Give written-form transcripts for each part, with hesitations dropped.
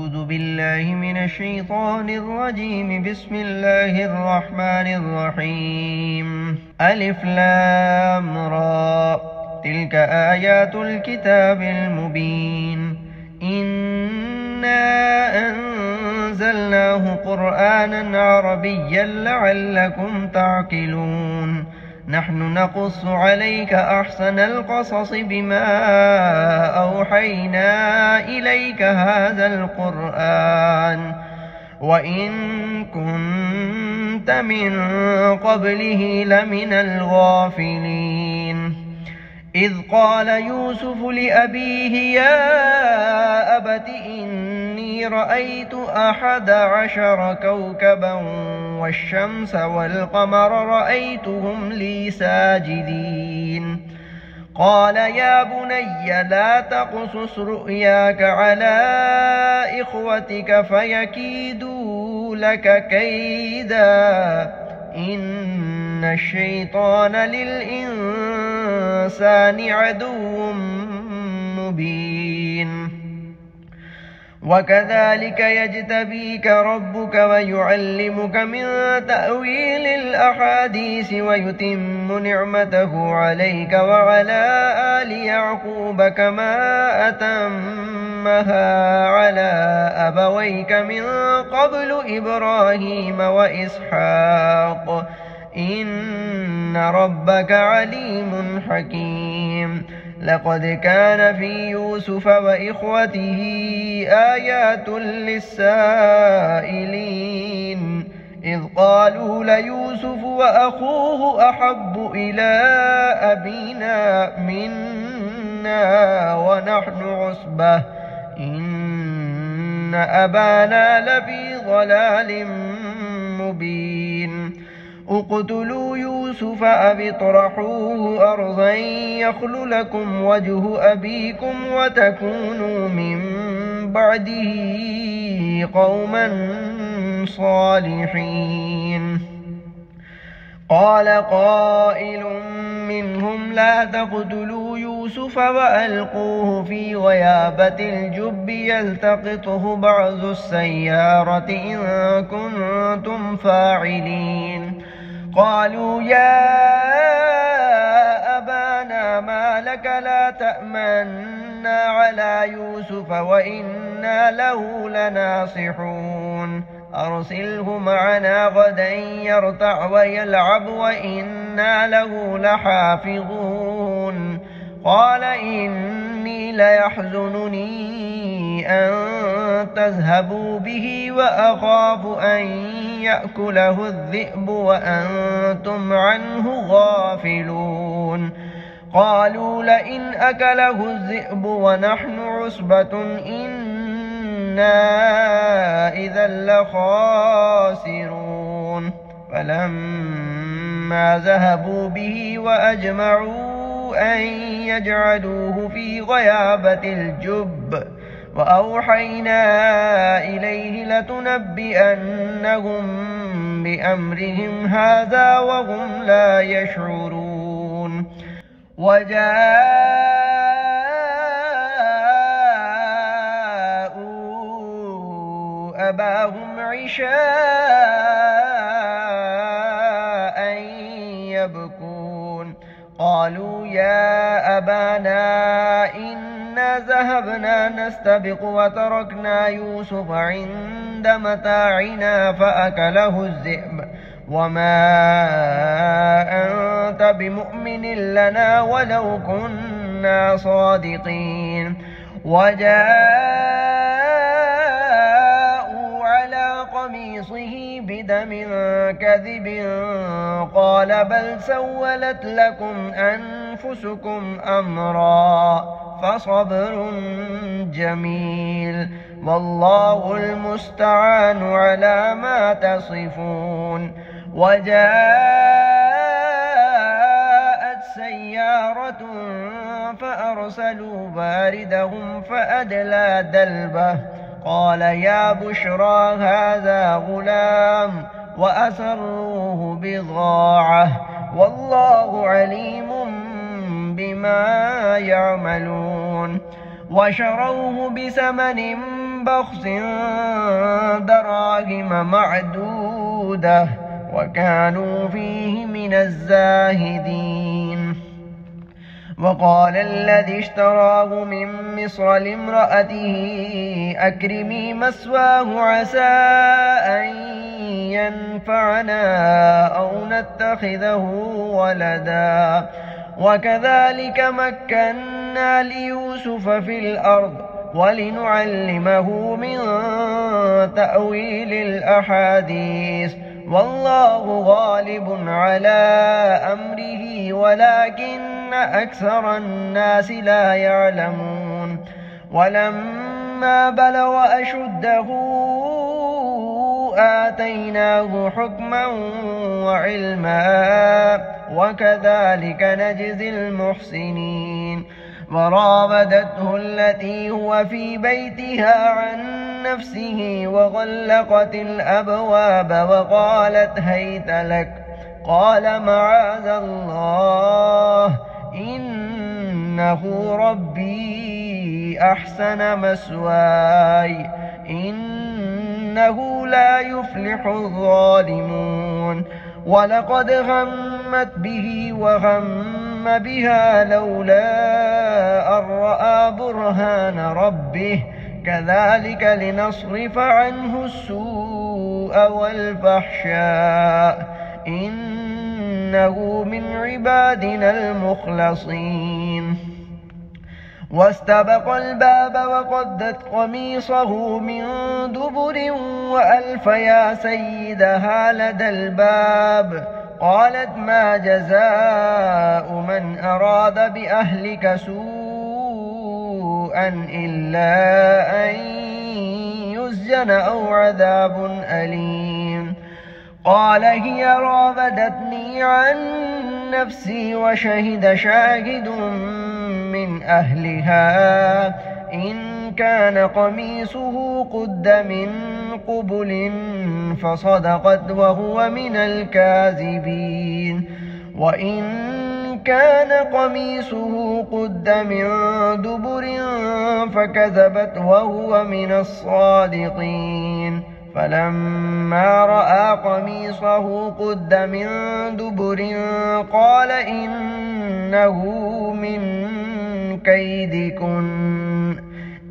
أعوذ بالله من الشيطان الرجيم. بسم الله الرحمن الرحيم. ألف لام را، تلك آيات الكتاب المبين. إنا أنزلناه قرآنا عربيا لعلكم تعقلون. نحن نقص عليك أحسن القصص بما أوحينا إليك هذا القرآن وإن كنت من قبله لمن الغافلين. إذ قال يوسف لأبيه يا أبت إني رأيت 11 كوكبا والشمس والقمر رأيتهم لي ساجدين. قال يا بني لا تقصص رؤياك على إخوتك فيكيدوا لك كيدا إن الشيطان للإنسان عدو مبين. وكذلك يجتبيك ربك ويعلمك من تأويل الأحاديث ويتم نعمته عليك وعلى آل يعقوب كما أتمها على أبويك من قبل إبراهيم وإسحاق إن ربك عليم حكيم. لقد كان في يوسف وإخوته آيات للسائلين إذ قالوا ليوسف وأخوه أحب إلى أبينا منا ونحن عصبة إن أبانا لفي ضلال مبين. اقتلوا يوسف أو اطرحوه أرضا يخل لكم وجه أبيكم وتكونوا من بعده قوما صالحين. قال قائل منهم لا تقتلوا يوسف وألقوه في غيابة الجب يلتقطه بعض السيارة إن كنتم فاعلين. قالوا يا أبانا ما لك لا تأمنا على يوسف وإنا له لناصحون. أرسله معنا غدا يرتع ويلعب وإنا له لحافظون. قال إني ليحزنني أن تذهبوا به وأخاف أن يأكله الذئب وأنتم عنه غافلون. قالوا لئن أكله الذئب ونحن عصبة إنا إذا لخاسرون. فلما ذهبوا به وأجمعوا أن يجعلوه في غيابة الجب وأوحينا إليه لتنبئنهم بأمرهم هذا وهم لا يشعرون. وجاءوا أباهم عشاء يبكون. قالوا يا أبانا إنا ذهبنا نستبق وتركنا يوسف عند متاعنا فأكله الذئب وما أنت بمؤمن لنا ولو كنا صادقين. وجاءوا على قميصه بدم كذب قال بل سولت لكم أنفسكم أمرا فصبر جميل والله المستعان على ما تصفون. وجاءت سيارة فأرسلوا باردهم فأدلى دلبه قال يا بشرى هذا غلام وأسروه بضاعة والله عليم بما يعملون. وشروه بثمن بخس دراهم معدودة وكانوا فيه من الزاهدين. وقال الذي اشتراه من مصر لامرأته أكرمي مثواه عسى أن ينفعنا أو نتخذه ولدا وكذلك مكنا ليوسف في الأرض ولنعلمه من تأويل الأحاديث والله غالب على أمره ولكن أكثر الناس لا يعلمون. ولما بلغ أشده آتيناه حكما وعلما وكذلك نجزي المحسنين. وراودته التي هو في بيتها عن نفسه وغلقت الأبواب وقالت هيت لك قال معاذ الله إنه ربي أحسن مثواي إنه لا يفلح الظالمون. ولقد همت به وهم بها لولا أن رأى برهان ربه كذلك لنصرف عنه السوء والفحشاء إنه من عبادنا المخلصين. واستبق الباب وقدت قميصه من دبر وألف يا سيدها لدى الباب قالت ما جزاء من أراد بأهلك سوءا إلا أن يسجن أو عذاب أليم. قال هي راودتني عن نفسي وشهد شاهد من أهلها إن كان قميصه قد من قبل فصدقت وهو من الكاذبين وإن كان قميصه قد من دبر فكذبت وهو من الصادقين. فلما رأى قميصه قد من دبر قال إنه من كيدكن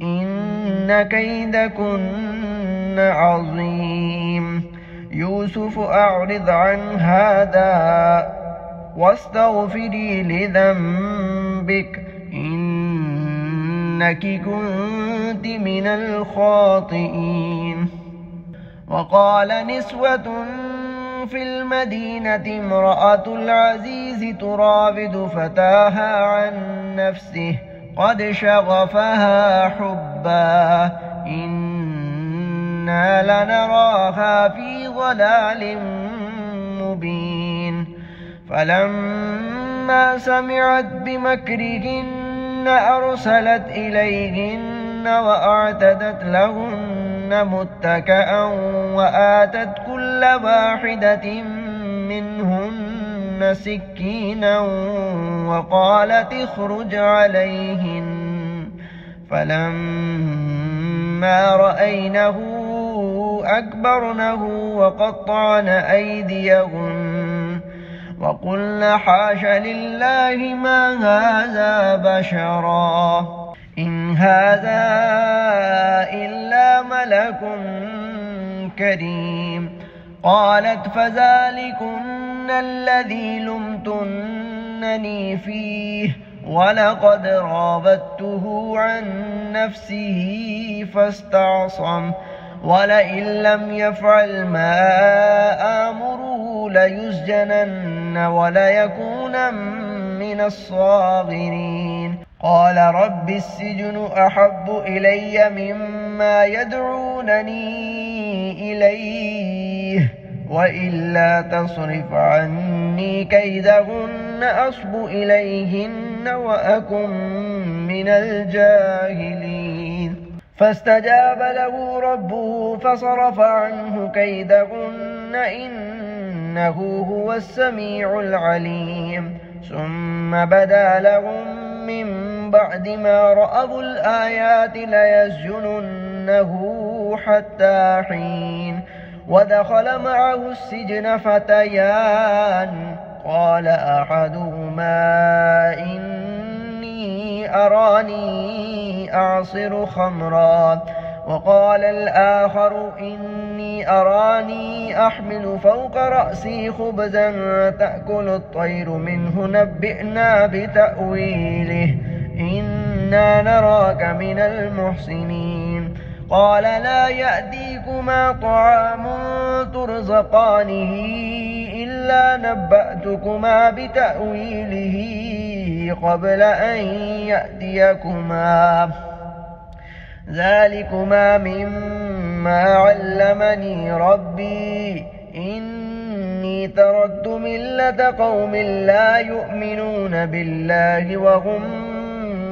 إن كيدكن عظيم. يوسف أعرض عن هذا واستغفري لذنبك إنك كنت من الخاطئين. وقال نسوة في المدينة امرأة العزيز تراود فتاها عن نفسه قد شغفها حبا إنا لنراها في ضلال مبين. فلما سمعت بمكرهن أرسلت إليهن وأعتدت لهن متكئا وآتت كل واحدة منهن سكينا وقالت اخرج عليهن. فلما رأينه أكبرنه وقطعن أيديهن وقلن حاش لله ما هذا بشرا إن هذا إلا ملك كريم. قالت فذلكن الذي لمتنني فيه ولقد راودته عن نفسه فاستعصم ولئن لم يفعل ما آمره ليسجنن وليكون من الصاغرين. قال رب السجن أحب إلي مما يدعونني إليه وإلا تصرف عني كيدهن أصب إليهن وأكن من الجاهلين. فاستجاب له ربه فصرف عنه كيدهن إنه هو السميع العليم. ثم بدا لهم من بعد ما رأوا الآيات ليسجنن حتى حين. ودخل معه السجن فتيان قال أحدهما إني أراني أعصر خمرا وقال الآخر إني أراني أحمل فوق رأسي خبزا تأكل الطير منه نبئنا بتأويله إنا نراك من المحسنين. قال لا يأتيكما طعام ترزقانه إلا نبأتكما بتأويله قبل أن يأتيكما ذلكما مما علمني ربي إني تركت ملة قوم لا يؤمنون بالله وهم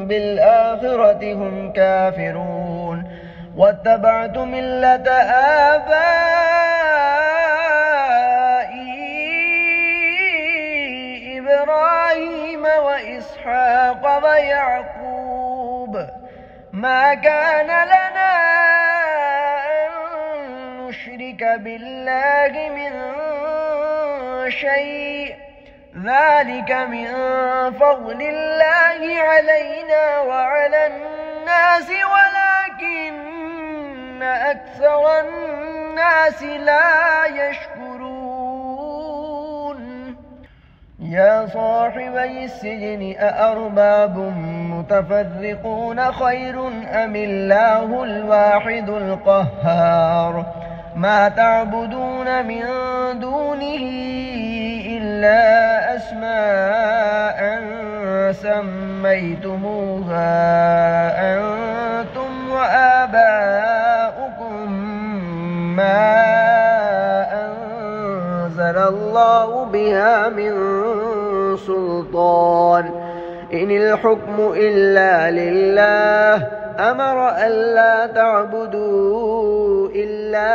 بالآخرة هم كافرون واتبعت ملة آبائي إبراهيم وإسحاق ويعقوب ما كان لنا أن نشرك بالله من شيء ذلك من فضل الله علينا وعلى الناس ولكن أكثر الناس لا يشكرون. يا صاحبي السجن أأرباب متفرقون خير أم الله الواحد القهار ما تعبدون من دونه إلا أسماء سميتموها أنتم وآباؤكم ما أنزل الله بها من سلطان إن الحكم إلا لله أمر ألا تعبدوا إلا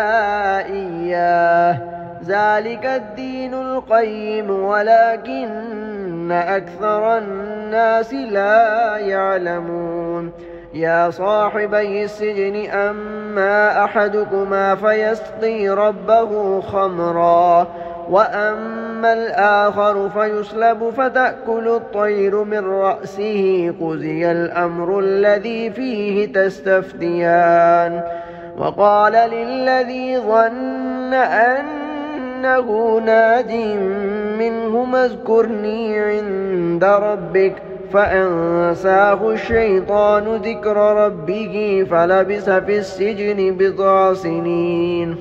إياه ذلك الدين القيم ولكن أكثر الناس لا يعلمون. يا صاحبي السجن أما أحدكما فيسقي ربه خمرا وأما الآخر فيسلب فتأكل الطير من رأسه قضي الأمر الذي فيه تستفتيان. وقال للذي ظن أنه ناج منهما اذكرني عند ربك فأنساه الشيطان ذكر ربه فلبث في السجن بضع سنين.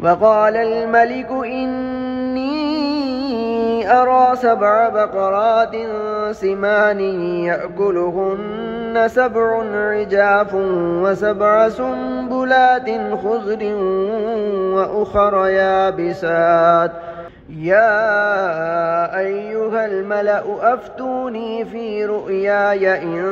وقال الملك إني أرى 7 بقرات سمان يأكلهن 7 عجاف و7 سنبلات خضر وأخر يابسات يا أيها الملأ أفتوني في رؤياي إن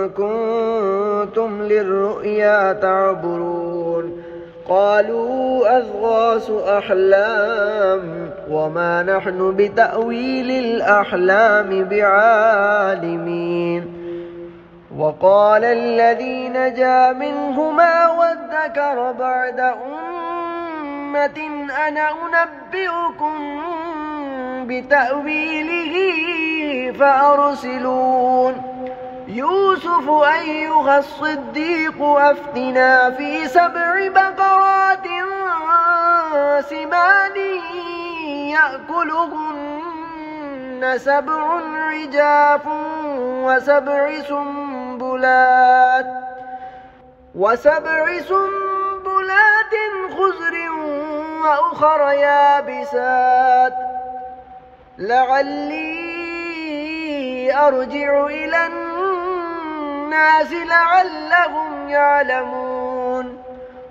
كنتم للرؤيا تعبرون. قالوا أضغاث أحلام وما نحن بتأويل الأحلام بعالمين. وقال الذي نجا منهما وادكر بعد أمة أنا أنبئكم بتأويله فأرسلون. يوسف أيها الصديق أفتنا في 7 بقرات سمان يأكلهن 7 عجاف و7 سنبلات خضر وأخر يابسات لعلي أرجع إلى الناس لعلهم يعلمون.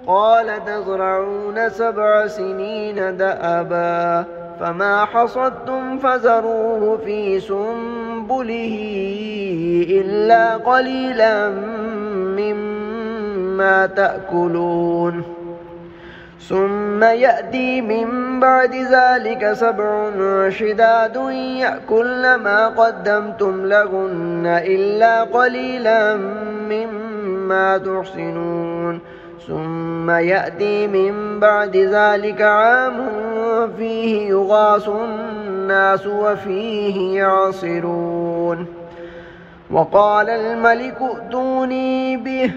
قال تزرعون 7 سنين دأبا فما حصدتم فذروه في سنبله إلا قليلا مما تأكلون. ثم يأتي من بعد ذلك 7 شداد يأكلن ما قدمتم لهن إلا قليلا مما ما تحسنون ثم يأتي من بعد ذلك عام فيه يغاث الناس وفيه يعصرون وقال الملك ائتوني به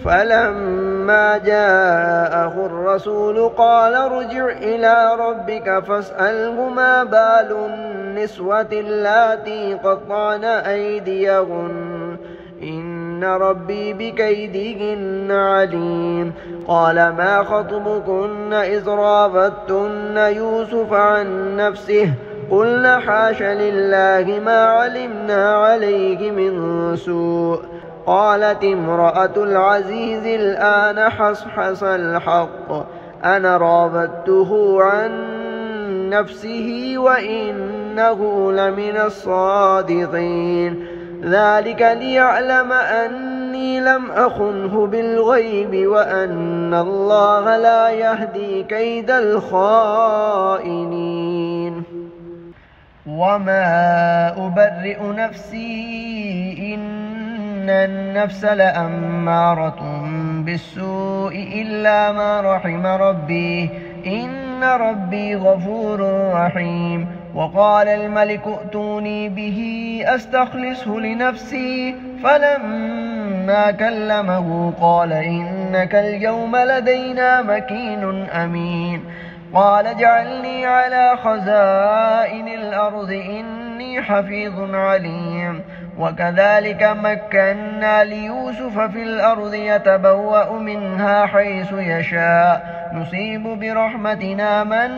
فلما جاءه الرسول قال ارجع إلى ربك فاسأله ما بال النسوة اللاتي قطعن أيديهن إن ربي بكيدهن عليم قال ما خطبكن إذ راودتن يوسف عن نفسه قلنا حاش لله ما علمنا عليه من سوء قالت امرأة العزيز الآن حصحص الحق أنا راودته عن نفسه وإنه لمن الصادقين ذلك ليعلم أني لم أخنه بالغيب وأن الله لا يهدي كيد الخائنين وما أبرئ نفسي إن النفس لأمارة بالسوء إلا ما رحم ربي إن ربي غفور رحيم وقال الملك ائتوني به أستخلصه لنفسي فلما كلمه قال إنك اليوم لدينا مكين أمين قال اجعلني على خزائن الأرض إني حفيظ عليم وكذلك مكنا ليوسف في الأرض يتبوأ منها حيث يشاء نصيب برحمتنا من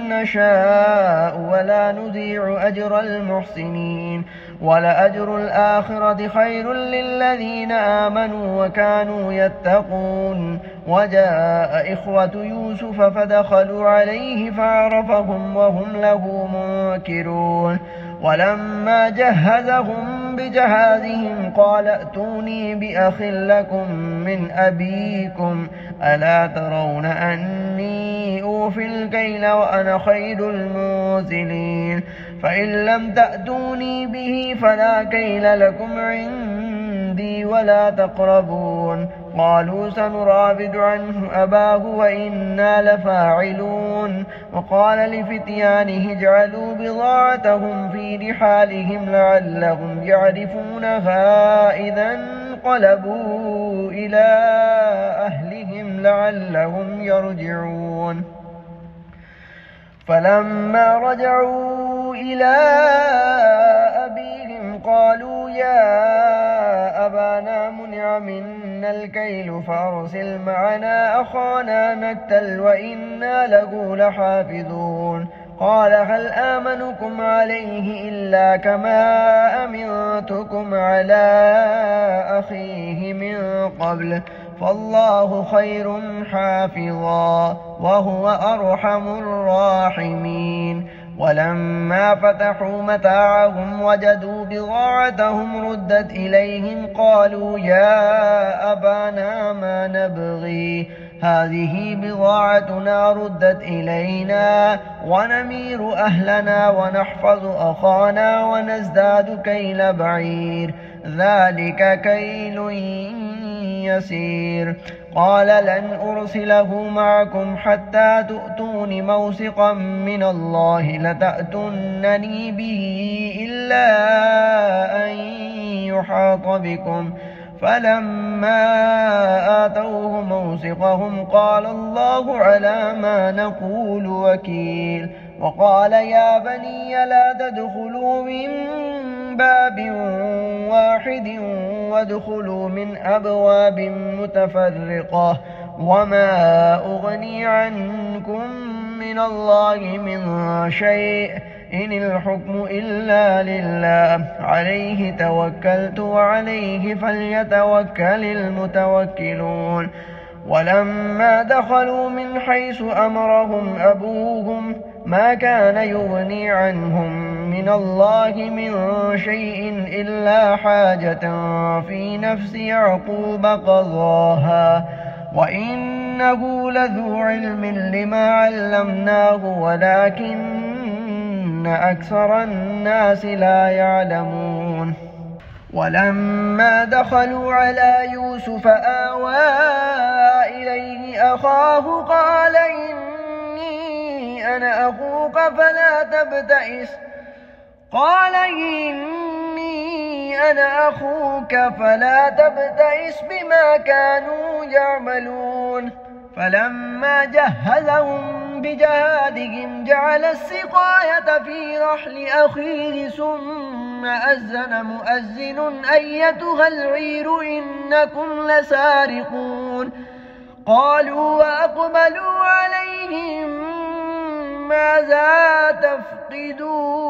نشاء ولا نضيع أجر المحسنين ولأجر الآخرة خير للذين آمنوا وكانوا يتقون وجاء إخوة يوسف فدخلوا عليه فعرفهم وهم له منكرون ولما جهزهم بجهازهم قال ائتوني بأخ لكم من أبيكم ألا ترون أني أوفي الكيل وأنا خير المنزلين فإن لم تأتوني به فلا كيل لكم عندي ولا تقربون قالوا سنراود عنه أباه وإنا لفاعلون وقال لفتيانه اجعلوا بضاعتهم في رحالهم لعلهم يعرفونها إذا انقلبوا إلى أهلهم لعلهم يرجعون فلما رجعوا إلى أبيهم قالوا يا أبانا منع منا الكيل فأرسل معنا أخانا نكتل وإنا له لحافظون قال هل آمنكم عليه إلا كما أمنتكم على أخيه من قبل فالله خير حافظا وهو أرحم الراحمين ولما فتحوا متاعهم وجدوا بضاعتهم ردت إليهم قالوا يا أبانا ما نبغي هذه بضاعتنا ردت إلينا ونمير أهلنا ونحفظ أخانا ونزداد كيل بعير ذلك كيل يسير قال لن أرسله معكم حتى تؤتون موثقا من الله لتأتونني به إلا أن يحاط بكم فلما آتوه موثقهم قال الله على ما نقول وكيل وقال يا بني لا تدخلوا من باب واحد وادخلوا من أبواب متفرقة وما أغني عنكم من الله من شيء إن الحكم إلا لله عليه توكلت وعليه فليتوكل المتوكلون ولما دخلوا من حيث أمرهم أبوهم ما كان يغني عنهم من الله من شيء إلا حاجة في نفس يعقوب قضاها وإنه لذو علم لما علمناه ولكن أكثر الناس لا يعلمون ولما دخلوا على يوسف آوى إليه أخاه قال إني أنا أخوك فلا تبتئس بما كانوا يعملون فلما جهزهم بجهادهم جعل السقاية في رحل أخيه ثم أذن مؤذن أيتها العير إنكم لسارقون قالوا وأقبلوا عليهم ماذا تفقدون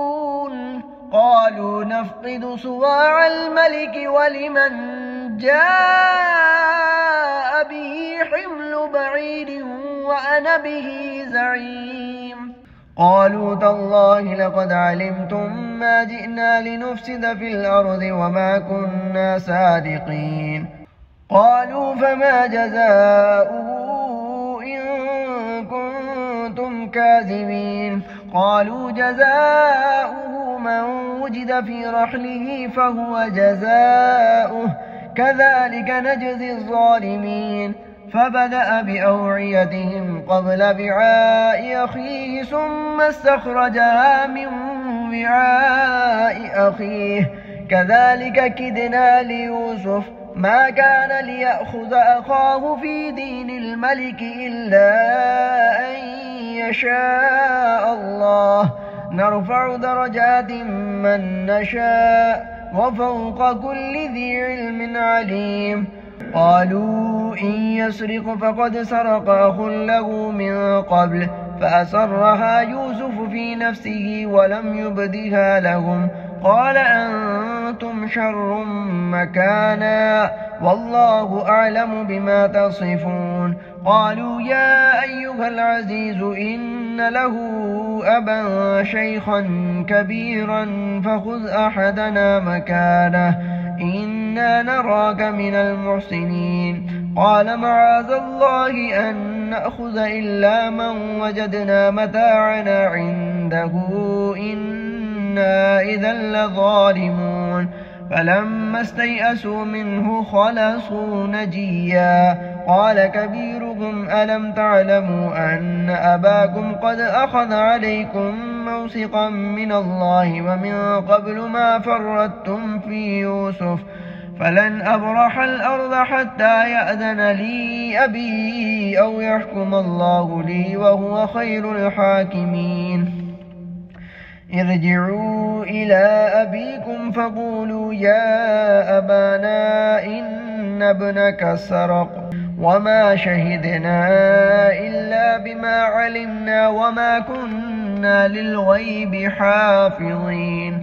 قالوا نفقد صواع الملك ولمن جاء به حمل بعير وأنا به زعيم قالوا تالله لقد علمتم ما جئنا لنفسد في الأرض وما كنا سارقين قالوا فما جزاؤه إن كنتم كاذبين قالوا جزاؤه من وجد في رحله فهو جزاؤه كذلك نجزي الظالمين فبدأ بأوعيتهم قبل وعاء أخيه ثم استخرجها من وعاء أخيه كذلك كدنا ليوسف ما كان ليأخذ أخاه في دين الملك إلا أن يشاء الله نرفع درجات من نشاء وفوق كل ذي علم عليم قالوا إن يسرق فقد سرق أخ له من قبل فأسرها يوسف في نفسه ولم يبدها لهم قال أنتم شر مكانا والله أعلم بما تصفون قالوا يا أيها العزيز إن له أبا شيخا كبيرا فخذ أحدنا مكانه إنا نراك من المحسنين قال معاذ الله أن نأخذ إلا من وجدنا متاعنا عنده إنا إذا لظالمون فلما استيئسوا منه خلصوا نجيا قال كبيرهم ألم تعلموا أن أباكم قد أخذ عليكم موثقا من الله ومن قبل ما فرطتم في يوسف فلن أبرح الأرض حتى يأذن لي أبي أو يحكم الله لي وهو خير الحاكمين ارجعوا إلى أبيكم فقولوا يا أبانا إن ابنك سرق وما شهدنا إلا بما علمنا وما كنا للغيب حافظين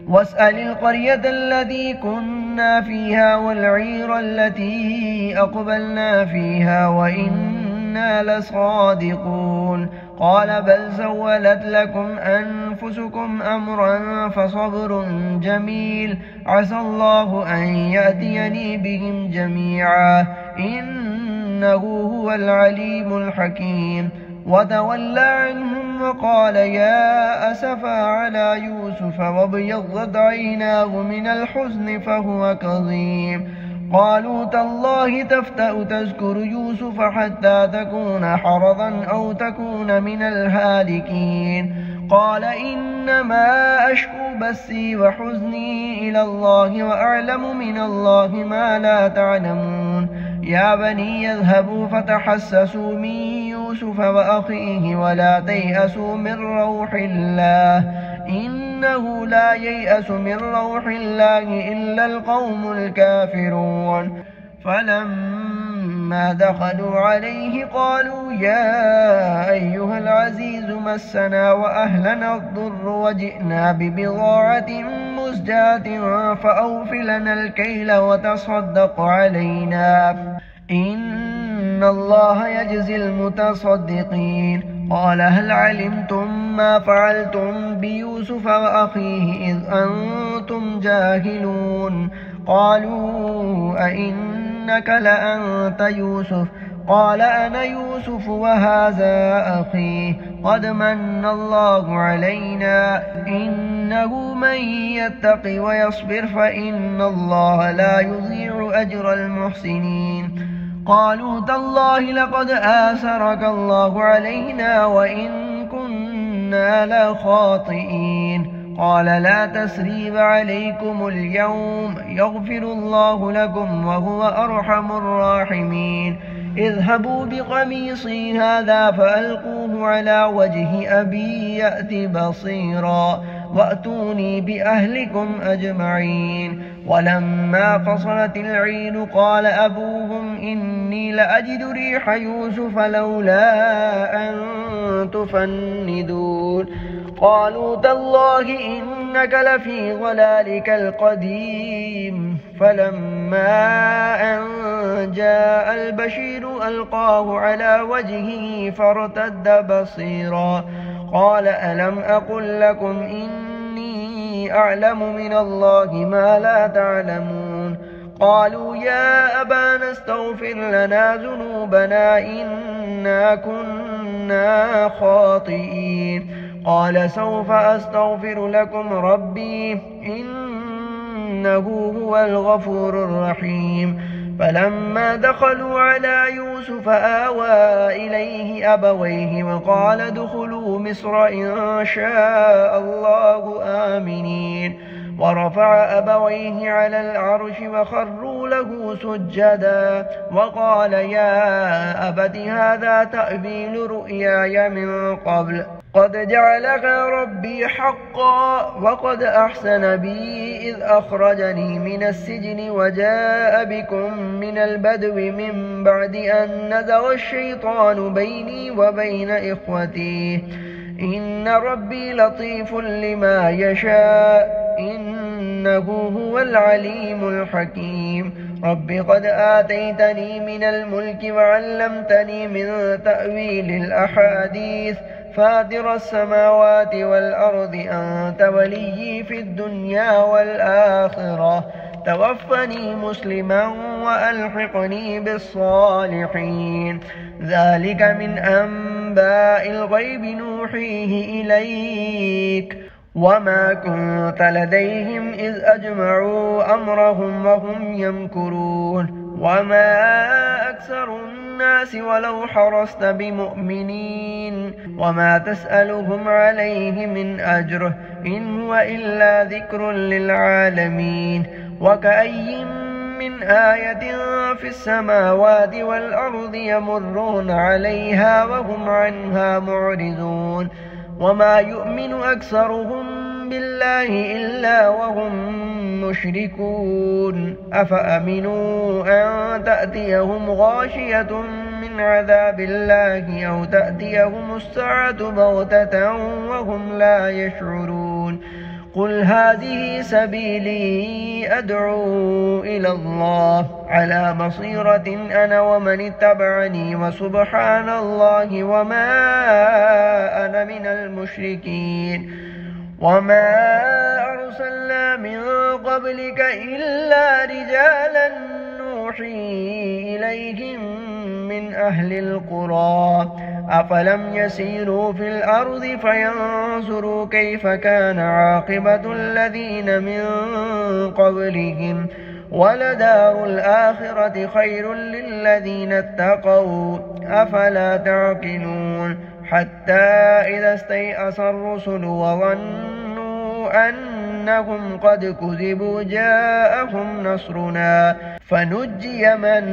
واسأل القرية التي كنا فيها والعير التي أقبلنا فيها وإنا لصادقون قال بل سولت لكم أنفسكم أمرا فصبر جميل عسى الله أن يأتيني بهم جميعا إنه هو العليم الحكيم وتولى عنهم وقال يا أسفا على يوسف وابيضت عيناه من الحزن فهو كظيم قالوا تالله تفتأ تذكر يوسف حتى تكون حرضا أو تكون من الهالكين قال إنما أشكو بثي وحزني إلى الله وأعلم من الله ما لا تعلمون يا بني يذهبوا فتحسسوا من يوسف وأخيه ولا تيأسوا من روح الله إنه لا ييأس من روح الله إلا القوم الكافرون فلما دخلوا عليه قالوا يا أيها العزيز مسنا وأهلنا الضر وجئنا ببضاعة مزجاة فأوف لنا الكيل وتصدق علينا إن الله يجزي المتصدقين قال هل علمتم ما فعلتم بيوسف وأخيه إذ أنتم جاهلون قالوا أئنك لأنت يوسف قال أنا يوسف وهذا أخي قد من الله علينا إنه من يتق ويصبر فإن الله لا يضيع أجر المحسنين قالوا تالله لقد آثرك الله علينا وإن كنا لخاطئين قال لا تثريب عليكم اليوم يغفر الله لكم وهو أرحم الراحمين اذهبوا بقميصي هذا فألقوه على وجه أبي يأت بصيرا وأتوني بأهلكم أجمعين ولما فصلت العير قال أبوهم إني لأجد ريح يوسف لولا أن تفندون قالوا تالله إنك لفي ضلالك القديم فلما أن جاء البشير ألقاه على وجهه فارتد بصيرا قال ألم أقل لكم إني أعلم من الله ما لا تعلمون قالوا يا أبانا استغفر لنا ذنوبنا إنا كنا خاطئين قال سوف أستغفر لكم ربي إنه هو الغفور الرحيم فلما دخلوا على يوسف آوى إليه أبويه وقال ادخلوا مصر إن شاء الله آمنين ورفع أبويه على العرش وخروا له سجدا وقال يا أبت هذا تأويل رؤياي من قبل قد جعلها ربي حقا وقد أحسن بي إذ أخرجني من السجن وجاء بكم من البدو من بعد أن نزغ الشيطان بيني وبين إخوتي إن ربي لطيف لما يشاء إنه هو العليم الحكيم رب قد آتيتني من الملك وعلمتني من تأويل الأحاديث فاطر السماوات والأرض أنت وليي في الدنيا والآخرة توفني مسلما وألحقني بالصالحين ذلك من أنباء الغيب نوحيه إليك وما كنت لديهم إذ أجمعوا أمرهم وهم يمكرون وما أكثر الناس ولو حرصت بمؤمنين وما تسألهم عليه من أجر إن هو إلا ذكر للعالمين وكأي من آية في السماوات والأرض يمرون عليها وهم عنها معرضون وما يؤمن أكثرهم بالله إلا وهم مشركون أفأمنوا أن تأتيهم غاشية من عذاب الله أو تأتيهم الساعة بغتة وهم لا يشعرون قل هذه سبيلي أدعو إلى الله على بصيرة أنا ومن اتبعني وسبحان الله وما أنا من المشركين وما أرسلنا من قبلك إلا رجالا نوحي إليهم من أهل القرى أفلم يسيروا في الأرض فينظروا كيف كان عاقبة الذين من قبلهم ولدار الآخرة خير للذين اتقوا أفلا تعقلون حتى إذا استيأس الرسل وظنوا أنهم قد كذبوا جاءهم نصرنا فنجي من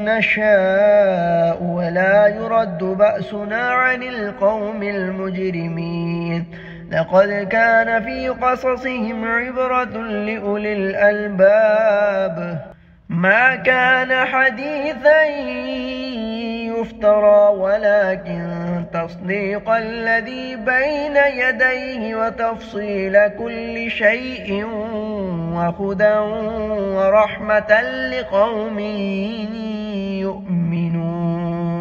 نشاء ولا يرد بأسنا عن القوم المجرمين لقد كان في قصصهم عبرة لأولي الألباب ما كان حديثا يفترى ولكن تصديق الذي بين يديه وتفصيل كل شيء وهدى ورحمة لقوم يؤمنون.